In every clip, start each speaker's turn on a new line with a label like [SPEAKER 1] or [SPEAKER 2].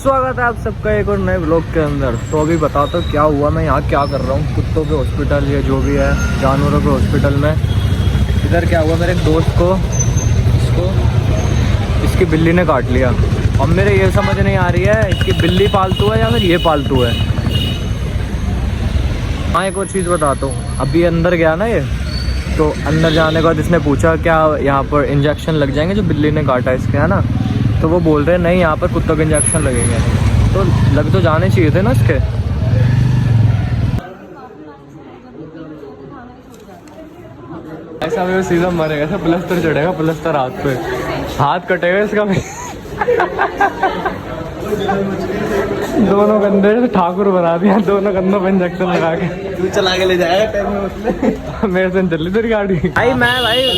[SPEAKER 1] स्वागत है आप सबका एक और नए ब्लॉग के अंदर। तो अभी बताता हूँ क्या हुआ, मैं यहाँ क्या कर रहा हूँ। कुत्तों के हॉस्पिटल या जो भी है जानवरों के हॉस्पिटल में। इधर क्या हुआ, मेरे एक दोस्त को इसकी बिल्ली ने काट लिया। अब मेरे ये समझ नहीं आ रही है इसकी बिल्ली पालतू है या फिर ये पालतू है। हाँ एक और चीज़ बताता हूँ, अभी अंदर गया ना ये, तो अंदर जाने के बाद इसने पूछा क्या यहाँ पर इंजेक्शन लग जाएंगे जो बिल्ली ने काटा इसके, है ना। तो वो बोल रहे हैं नहीं यहाँ पर कुत्तों के इंजेक्शन लगेंगे। तो लग तो जाने चाहिए थे ना इसके। ऐसा में सीधा मरेगा, ऐसा प्लस्तर चढ़ेगा, प्लस्तर हाथ पे, हाथ कटेगा इसका। दोनों कंधे से ठाकुर बना दिया, दोनों कंधों पे इंजेक्शन लगा के।
[SPEAKER 2] तू चला के ले जाएगा
[SPEAKER 1] मेरे से चल तेरी गाड़ी। भाई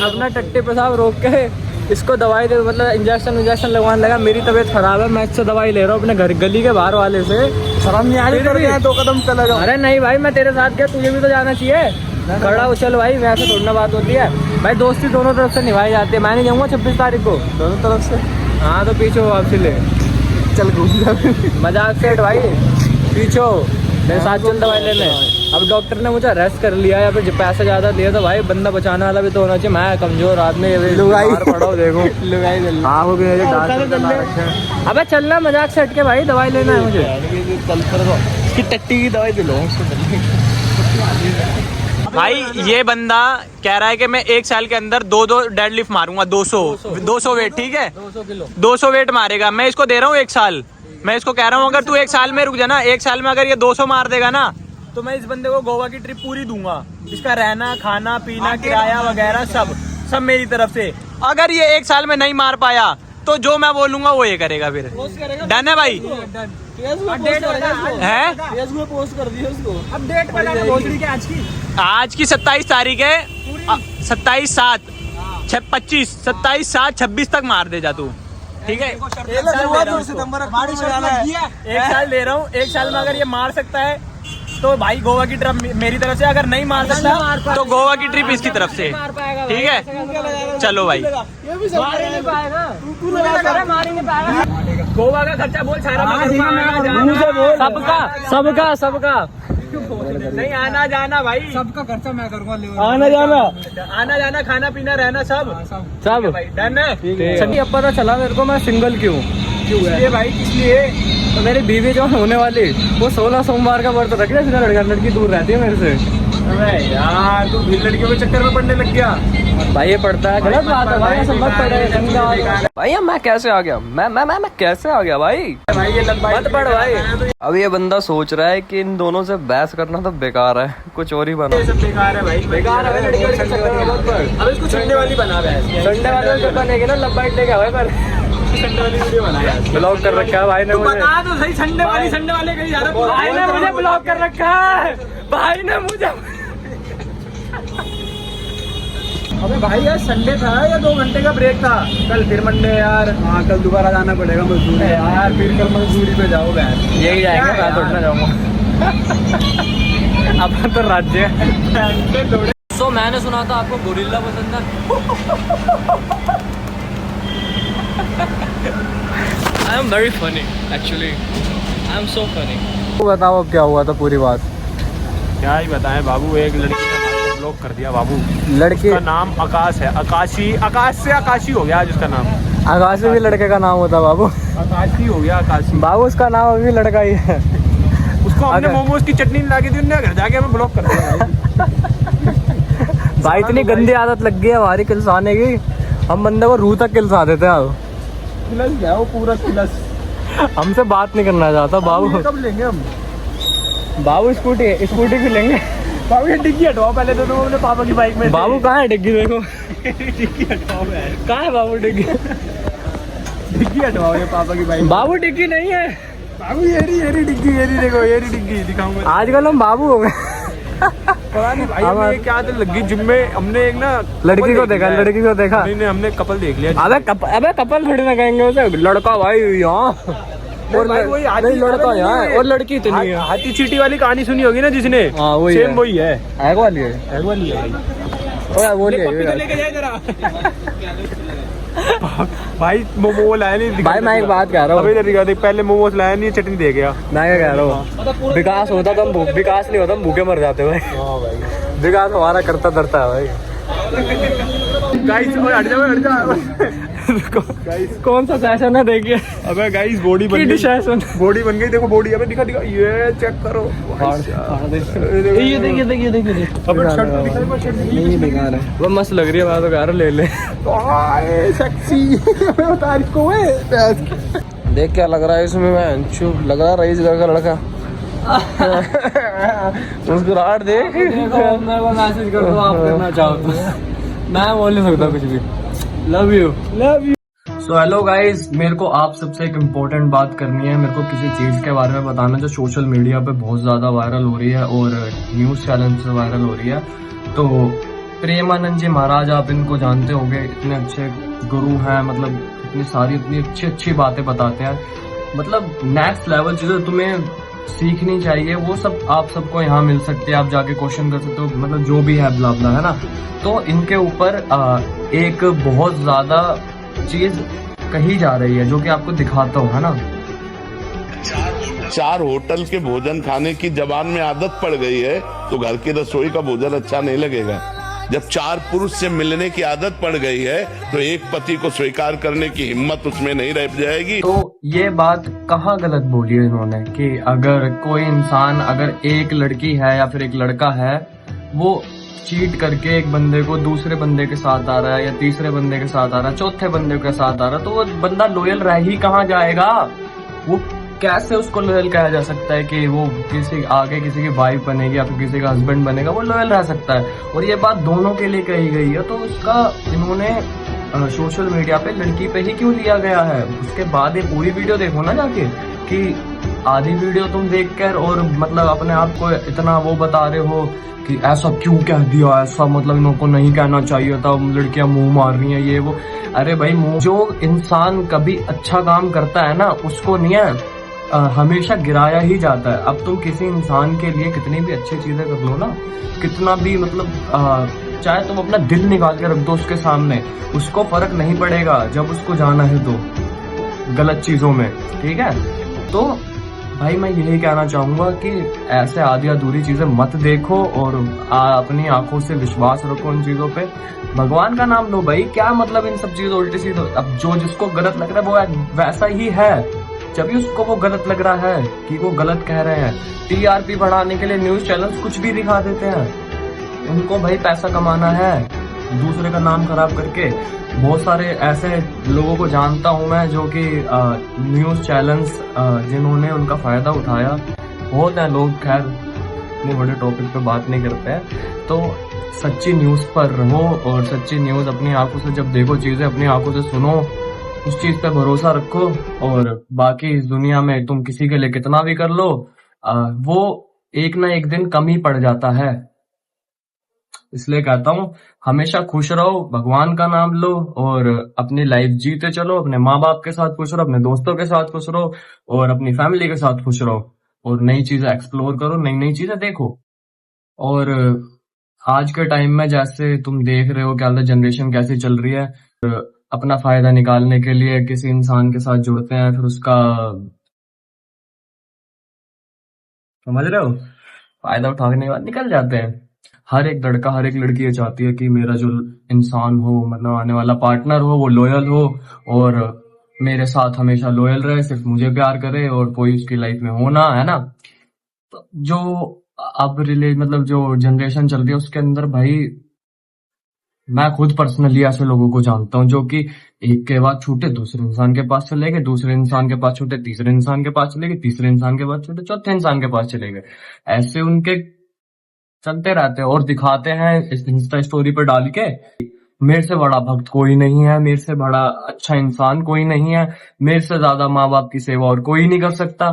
[SPEAKER 1] अपना टट्टी पेशाब रोक के इसको दवाई दे, मतलब इंजेक्शन लगवाने लगा। मेरी तबीयत खराब है, मैं इससे दवाई ले रहा हूँ अपने घर गली के बाहर वाले से।
[SPEAKER 2] शर्म नहीं आ रही? कर गया 2 कदम चला जाओ।
[SPEAKER 1] अरे नहीं भाई मैं तेरे साथ गया, तुझे भी तो जाना चाहिए। खड़ा हो चल भाई, वैसे थोड़ी ना बात होती है भाई। दोस्ती दोनों तरफ से निभाई जाती है। मैं नहीं जाऊँगा 26 तारीख को
[SPEAKER 2] दोनों तरफ से।
[SPEAKER 1] हाँ तो पीछे हो वापसी ले
[SPEAKER 2] चल घूम जा।
[SPEAKER 1] मजाक सेट भाई, पीछे हो मेरे साथ चल दवाई लेने। अब डॉक्टर ने मुझे अरेस्ट कर लिया या फिर पैसे ज़्यादा दिए तो भाई बंदा बचाने वाला भी तो होना चाहिए। मैं कमजोर आदमी पड़ा हूँ, देखो
[SPEAKER 2] लुगाई
[SPEAKER 1] हाँ वो भी अबे चलना मजाक सेट के भाई, दवाई लेना है मुझे।
[SPEAKER 2] कल इसकी टट्टी की दवाई दिलो
[SPEAKER 3] भाई। ये बंदा कह रहा है कि मैं 1 साल के अंदर 2 डेडलिफ्ट मारूंगा, 200 वेट, ठीक है 200 वेट मारेगा। मैं इसको दे रहा हूँ 1 साल। मैं इसको कह रहा हूँ अगर तू 1 साल में रुक जाना, 1 साल में अगर ये 200 मार देगा ना, तो मैं इस बंदे को गोवा की ट्रिप पूरी दूंगा। इसका रहना खाना पीना किराया वगैरह सब मेरी तरफ से। अगर ये 1 साल में नहीं मार पाया तो जो मैं बोलूंगा वो ये करेगा। फिर डन है भाई? है
[SPEAKER 2] पोस्ट कर दिया उसको।
[SPEAKER 1] अब डेट पता
[SPEAKER 3] आज की 27 तारीख है, 27/7 25 27/7 तक मार दे जा तू, ठीक है।
[SPEAKER 2] 1
[SPEAKER 3] साल ले रहा हूँ, 1 साल में अगर ये मार सकता है तो भाई गोवा की ट्रिप मेरी तरफ से, अगर नहीं मार सकता तो गोवा की ट्रिप इसकी तरफ से, ठीक है। चलो भाई, गोवा का खर्चा बोल सारा, सबका नहीं आना जाना भाई,
[SPEAKER 2] सबका खर्चा मैं करूंगा।
[SPEAKER 1] आना जाना
[SPEAKER 3] खाना पीना रहना सब
[SPEAKER 1] भाई
[SPEAKER 3] डन है।
[SPEAKER 1] सभी अब पता चला मेरे को मैं सिंगल क्यों है भाई। इसलिए तो मेरी बीवी जो होने वाली वो 16 सोमवार का व्रत रख रही है। लड़की दूर रहती है मेरे से।
[SPEAKER 3] अबे यार तू भी लड़कियों के चक्कर में पड़ने लग गया
[SPEAKER 1] भाई। ये पढ़ता है गलत बात है भाई, ऐसा मत पढ़े भाई। मैं कैसे आ गया, मैं कैसे आ गया भाई?
[SPEAKER 3] ये
[SPEAKER 1] मत पढ़ भाई। अब ये बंदा सोच रहा है कि इन दोनों से बहस करना तो बेकार है, कुछ और ही बना।
[SPEAKER 3] सब बेकार है भाई, बेकार है। अब इसको संडे वाली बना रहा है,
[SPEAKER 1] संडे वाले को बनेगी ना, लब बाइट लेके आवे पर
[SPEAKER 3] संडे वाली वीडियो बनाया,
[SPEAKER 1] ब्लॉग कर रखा है भाई ने मुझे।
[SPEAKER 3] बता तो सही, संडे वाले कहीं ज्यादा
[SPEAKER 1] भाई ने मुझे ब्लॉग कर रखा है, भाई ने मुझे।
[SPEAKER 3] अबे भाई यार संडे था या 2 घंटे का ब्रेक था, कल फिर मंडे यार।
[SPEAKER 2] हाँ कल दोबारा जाना पड़ेगा मजदूरी
[SPEAKER 3] यार, फिर कल मजदूरी पे जाओ यार।
[SPEAKER 1] यही जाएंगे, मैं थोड़ा ना जाऊंगा। अपना तो राज्य है। सो मैंने सुना था आपको गोरिल्ला पसंद है। I am very funny actually, I am so funny. बताओ अब क्या हुआ था पूरी बात।
[SPEAKER 3] क्या ही बताएं बाबू, एक लड़की ने हमारे ब्लॉक कर दिया बाबू।
[SPEAKER 1] लड़की
[SPEAKER 3] का नाम आकाश है, आकाश से आकाशी हो गया आज उसका नाम।
[SPEAKER 1] आकाशी भी लड़के का नाम होता बाबू?
[SPEAKER 3] आकाशी हो गया, आकाशी
[SPEAKER 1] बाबू उसका नाम अभी लड़का ही है।
[SPEAKER 3] उसको हमने मोमोज की चटनी ला के दी, उन्होंने घर जाके हमें ब्लॉक कर दिया
[SPEAKER 1] भाई इतनी गंदी आदत लग गई है हमारी किलसाने की, हम बंदे को रूह तक किलसा देते हैं। अब
[SPEAKER 2] किलस गया वो पूरा किलस।
[SPEAKER 1] हमसे बात नहीं करना चाहता बाबू।
[SPEAKER 2] कब लेंगे हम
[SPEAKER 1] बाबू? स्कूटी भी लेंगे
[SPEAKER 3] बाबू। ये डिग्गी हटवाओ पहले तो तुम अपने पापा की बाइक में।
[SPEAKER 1] बाबू कहाँ है डिग्गी? देखो
[SPEAKER 3] डिग्गी हटवाओ,
[SPEAKER 1] कहाँ है बाबू डिग्गी?
[SPEAKER 3] डिग्गी हटवाओ ये पापा की बाइक।
[SPEAKER 1] बाबू डिग्गी नहीं है
[SPEAKER 3] बाबू, ये रही डिग्गी, देखो ये रही डिग्गी, दिखाऊंगा।
[SPEAKER 1] आजकल हम बाबू हो गए।
[SPEAKER 3] पता नहीं भाई हमें क्या आदत लगी। जिम में हमने एक ना
[SPEAKER 1] लड़की को देखा
[SPEAKER 3] नहीं, हमने कपल देख लिया।
[SPEAKER 1] अबे कपल थोड़ी ना कहेंगे उसे, लड़का भाई यहाँ और नहीं लड़का यहाँ और लड़की इतनी है।
[SPEAKER 3] हाथी चीटी वाली कहानी सुनी होगी ना जिसने,
[SPEAKER 1] हाँ वही
[SPEAKER 3] सेम वही है।
[SPEAKER 1] एग वाली है,
[SPEAKER 3] एग वाली है।
[SPEAKER 1] वो
[SPEAKER 3] लेके जाए जरा।
[SPEAKER 2] भाई मोमो लाया नहीं।
[SPEAKER 1] भाई मैं एक बात कह रहा हूँ,
[SPEAKER 2] देख पहले मोमोज लाया नहीं, चटनी दे गया।
[SPEAKER 1] मैं क्या कह रहा हूँ, विकास होता तो हम विकास नहीं होता हम भूखे मर जाते भाई।
[SPEAKER 2] हाँ भाई
[SPEAKER 1] विकास हमारा करता धरता है भाई।
[SPEAKER 2] गाइस हट जा। गाइस
[SPEAKER 1] कौन सा सेशन है देखिए।
[SPEAKER 2] अबे गाइस बॉडी बन गई,
[SPEAKER 1] सेशन
[SPEAKER 2] बॉडी बन गई। देखो बॉडी, अबे दिखा दिखा, ये चेक करो।
[SPEAKER 1] ये देखिए
[SPEAKER 2] अबे शर्ट तो दिखा, शर्ट
[SPEAKER 1] नहीं दिखा रहा, वो मस्त लग रही है। मैं तो कह रहा ले ले।
[SPEAKER 2] सेक्सी बता इसको।
[SPEAKER 1] देख क्या लग रहा है इसमें, मैं लग रहा रईस घर का लड़का। मुस्कुराहट देख। मेरे को मैसेज कर दो आप करना चाहो तो। मैं बोल नहीं सकता कुछ भी। Love you. So hello guys, मेरे को आप सबसे एक इम्पोर्टेंट बात करनी है। मेरे को किसी चीज के बारे में बताना जो सोशल मीडिया पे बहुत ज्यादा वायरल हो रही है और न्यूज चैनल से वायरल हो रही है। तो प्रेमानंद जी महाराज, आप इनको जानते होंगे, इतने अच्छे गुरु हैं, मतलब इतनी सारी इतनी अच्छी अच्छी बातें बताते हैं, मतलब नेक्स्ट लेवल चीजें तुम्हें सीखनी चाहिए। वो सब आप सबको यहाँ मिल सकती है, आप जाके क्वेश्चन कर सकते हो, मतलब जो भी है ब्ला ब्ला, है ना। तो इनके ऊपर एक बहुत ज्यादा चीज कही जा रही है जो कि आपको दिखाता हूँ, है ना।
[SPEAKER 4] 4 होटल के भोजन खाने की जबान में आदत पड़ गई है तो घर की रसोई का भोजन अच्छा नहीं लगेगा। जब 4 पुरुष से मिलने की आदत पड़ गई है तो एक पति को स्वीकार करने की हिम्मत उसमें नहीं रह जाएगी।
[SPEAKER 1] तो ये बात कहाँ गलत बोली है इन्होंने कि अगर कोई इंसान, अगर एक लड़की है या फिर एक लड़का है, वो चीट करके एक बंदे को दूसरे बंदे के साथ आ रहा है या तीसरे बंदे के साथ आ रहा है, चौथे बंदे के साथ आ रहा है, तो वो बंदा लॉयल रह ही कहाँ जाएगा। वो कैसे उसको लॉयल कहा जा सकता है कि वो किसी आगे किसी की वाइफ बनेगी या फिर किसी का हस्बैंड बनेगा, वो लॉयल रह सकता है। और ये बात दोनों के लिए कही गई है, तो उसका इन्होंने सोशल मीडिया पे लड़की पे ही क्यों लिया गया है। उसके बाद ये पूरी वीडियो देखो ना जाके, कि आधी वीडियो तुम देख कर और मतलब अपने आप को इतना वो बता रहे हो कि ऐसा क्यों कह दिया, ऐसा मतलब इनको नहीं कहना चाहिए था, लड़कियां मुंह मार रही हैं ये वो। अरे भाई, मुंह, जो इंसान कभी अच्छा काम करता है ना उसको नहीं है हमेशा गिराया ही जाता है। अब तुम किसी इंसान के लिए कितनी भी अच्छी चीजें कर लो ना, कितना भी मतलब चाहे तुम अपना दिल निकाल के रख दो उसके सामने, उसको फर्क नहीं पड़ेगा जब उसको जाना है तो गलत चीजों में, ठीक है। तो भाई मैं यही कहना चाहूंगा कि ऐसे आधी अधूरी चीजें मत देखो और अपनी आंखों से विश्वास रखो उन चीजों पे। भगवान का नाम लो भाई, क्या मतलब इन सब चीजों उल्टी सीधे। अब जो जिसको गलत लग रहा है वो वैसा ही है, जब भी उसको वो गलत लग रहा है कि वो गलत कह रहे हैं। टीआरपी बढ़ाने के लिए न्यूज चैनल्स कुछ भी दिखा देते हैं, उनको भाई पैसा कमाना है दूसरे का नाम खराब करके। बहुत सारे ऐसे लोगों को जानता हूं मैं जो कि न्यूज चैनल्स जिन्होंने उनका फायदा उठाया। बहुत हैं लोग, खैर इतने बड़े टॉपिक पे बात नहीं करते हैं। तो सच्ची न्यूज पर रहो और सच्ची न्यूज अपनी आंखों से जब देखो, चीजें अपनी आंखों से सुनो, उस चीज पे भरोसा रखो। और बाकी इस दुनिया में तुम किसी के लिए कितना भी कर लो, वो एक ना एक दिन कम ही पड़ जाता है। इसलिए कहता हूँ हमेशा खुश रहो, भगवान का नाम लो और अपनी लाइफ जीते चलो। अपने माँ बाप के साथ खुश रहो, अपने दोस्तों के साथ खुश रहो और अपनी फैमिली के साथ खुश रहो और नई चीजें एक्सप्लोर करो, नई नई चीजें देखो। और आज के टाइम में जैसे तुम देख रहे हो क्या जनरेशन कैसी चल रही है, अपना फायदा निकालने के लिए किसी इंसान के साथ जुड़ते हैं, फिर उसका, समझ रहे हो, फायदा उठाने के बाद निकल जाते हैं। हर एक लड़का हर एक लड़की ये चाहती है कि मेरा जो इंसान हो, मतलब आने वाला पार्टनर हो, वो लॉयल हो और मेरे साथ हमेशा लॉयल रहे, सिर्फ मुझे प्यार करे और कोई उसकी लाइफ में हो ना, है ना। तो जो अब मतलब जो जनरेशन चल रही है उसके अंदर भाई, मैं खुद पर्सनली ऐसे लोगों को जानता हूँ जो कि एक के बाद छूटे दूसरे इंसान के पास चले गए, दूसरे इंसान के पास छूटे तीसरे इंसान के पास चले गए, तीसरे इंसान के पास छूटे चौथे इंसान के पास चले गए। ऐसे उनके चलते रहते हैं और दिखाते हैं इंस्टा स्टोरी पर डाल के, मेरे से बड़ा भक्त कोई नहीं है, मेरे से बड़ा अच्छा इंसान कोई नहीं है, मेरे से ज्यादा माँ बाप की सेवा और कोई नहीं कर सकता।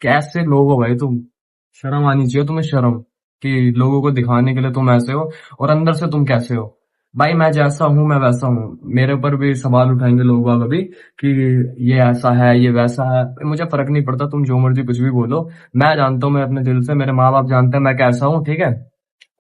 [SPEAKER 1] कैसे लोग हो भाई तुम, शर्म आनी चाहिए तुम्हें, शर्म, कि लोगों को दिखाने के लिए तुम ऐसे हो और अंदर से तुम कैसे हो। भाई मैं जैसा हूं मैं वैसा हूं। मेरे ऊपर भी सवाल उठाएंगे लोग बाग अभी कि ये ऐसा है ये वैसा है, मुझे फर्क नहीं पड़ता, तुम जो मर्जी कुछ भी बोलो। मैं जानता हूँ, मैं अपने दिल से, मेरे माँ बाप जानते हैं मैं कैसा हूँ, ठीक है।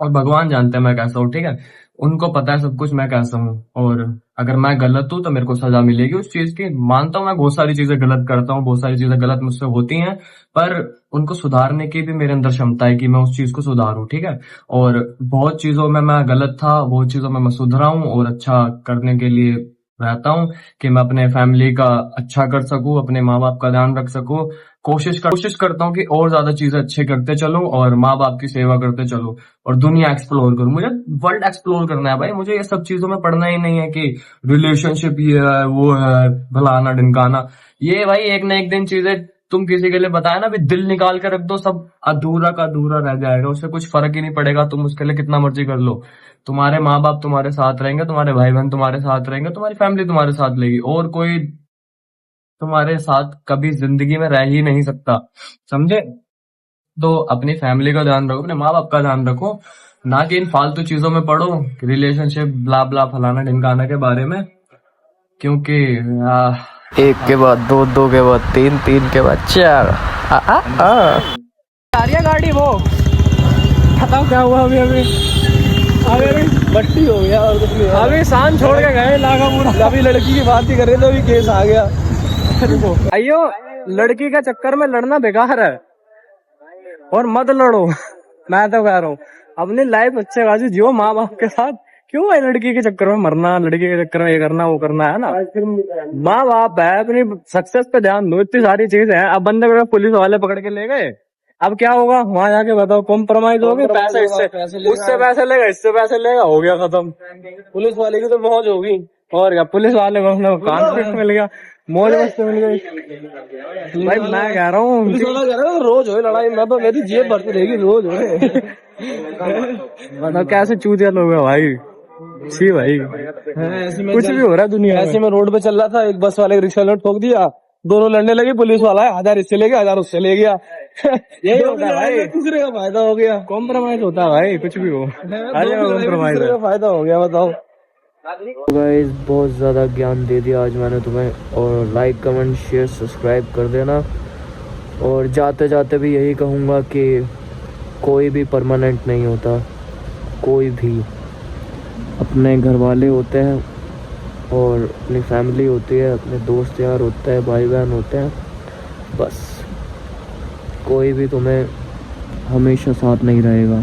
[SPEAKER 1] और भगवान जानते हैं मैं कैसा हूँ, ठीक है। उनको पता है सब कुछ मैं कैसा हूँ, और अगर मैं गलत हूँ तो मेरे को सजा मिलेगी उस चीज की। मानता हूँ मैं बहुत सारी चीजें गलत करता हूँ, बहुत सारी चीजें गलत मुझसे होती हैं, पर उनको सुधारने की भी मेरे अंदर क्षमता है कि मैं उस चीज को सुधारूं, ठीक है। और बहुत चीजों में मैं गलत था, बहुत चीजों में मैं सुधरा हूँ और अच्छा करने के लिए रहता हूँ कि मैं अपने फैमिली का अच्छा कर सकूं, अपने माँ बाप का ध्यान रख सकूं। कोशिश करता हूँ कि और ज्यादा चीजें अच्छे करते चलूं और माँ बाप की सेवा करते चलूं और दुनिया एक्सप्लोर करूं। मुझे वर्ल्ड एक्सप्लोर करना है भाई, मुझे ये सब चीजों में पढ़ना ही नहीं है कि रिलेशनशिप ये है वो है भलाना ढिमकाना। ये भाई एक न एक दिन चीजें तुम किसी के लिए बताया ना, भी दिल निकाल के रख दो, सब अधूरा का अधूरा रह जाएगा, उससे कुछ फर्क ही नहीं पड़ेगा। तुम उसके लिए कितना मर्जी कर लो, तुम्हारे माँ बाप तुम्हारे साथ रहेंगे, तुम्हारे भाई बहन तुम्हारे साथ रहेंगे, तुम्हारी फैमिली तुम्हारे साथ रहेगी, और कोई तुम्हारे साथ कभी जिंदगी में रह ही नहीं सकता, समझे। तो अपनी फैमिली का ध्यान रखो, अपने माँ बाप का ध्यान रखो, ना कि इन फालतू चीजों में पढ़ो, रिलेशनशिप ब्ला ब्ला फलाना ढिमकाना के बारे में। क्योंकि एक के बाद दो, दो के बाद तीन, तीन के बाद चार। आ रही है गाड़ी वो, बताओ क्या हुआ अभी अभी अभी
[SPEAKER 2] बट्टी हो गया और कुछ नहीं।
[SPEAKER 1] अभी शान छोड़ के गए लागा पूरा।
[SPEAKER 2] अभी लड़की की बात ही कर रहे थे, अभी केस आ गया।
[SPEAKER 1] अयो लड़की के चक्कर में लड़ना बेकार है और मत लड़ो। मैं तो कह रहा हूँ अपनी लाइफ अच्छे खासी जियो माँ बाप के साथ। क्यों भाई लड़की के चक्कर में मरना, लड़की के चक्कर में ये करना वो करना, है ना। माँ बाप है, अपनी सक्सेस पे ध्यान दो। इतनी सारी चीजें हैं। अब बंदे को पुलिस वाले पकड़ के ले गए, अब क्या होगा वहां जाके बताओ, कॉम्प्रोमाइज होगी, पैसे उससे पैसे लेगा, इससे पैसे लेगा, हो गया खत्म।
[SPEAKER 2] पुलिस वाले की तो मौज होगी।
[SPEAKER 1] और क्या, पुलिस वाले को कॉन्फ्लिक्ट मिल गया, मौज मस्ती मिल गई। भाई मैं कह रहा हूँ
[SPEAKER 2] पुलिस वाला कह रहा है रोज हो लड़ाई, मैं तो मेरी जेब भरती रहेगी रोज हो।
[SPEAKER 1] मतलब कैसे चूतिया लोग है भाई, सी भाई
[SPEAKER 2] ऐसे में
[SPEAKER 1] कुछ भी हो रहा है दुनिया
[SPEAKER 2] ऐसे
[SPEAKER 1] में।
[SPEAKER 2] में रोड पे चल रहा था, एक बस वाले रिक्शा ने ठोक दिया, दोनों लड़ने लगे, पुलिस वाला है 1000 इससे ले गया, 1000 उससे ले गया।
[SPEAKER 1] यही होता है भाई,
[SPEAKER 2] दूसरे का फायदा हो गया।
[SPEAKER 1] कॉम्प्रोमाइज होता है भाई, कुछ भी हो कॉम्प्रोमाइज
[SPEAKER 2] दूसरे का फायदा हो गया, बताओ।
[SPEAKER 1] गाइस बहुत ज़्यादा ज्ञान दे दिया आज मैंने तुम्हें, और लाइक कमेंट शेयर सब्सक्राइब कर देना। और जाते जाते भी यही कहूँगा कि कोई भी परमानेंट नहीं होता, कोई भी। अपने घर वाले होते हैं और अपनी फैमिली होती है, अपने दोस्त यार होते हैं, भाई बहन होते हैं, बस। कोई भी तुम्हें हमेशा साथ नहीं रहेगा।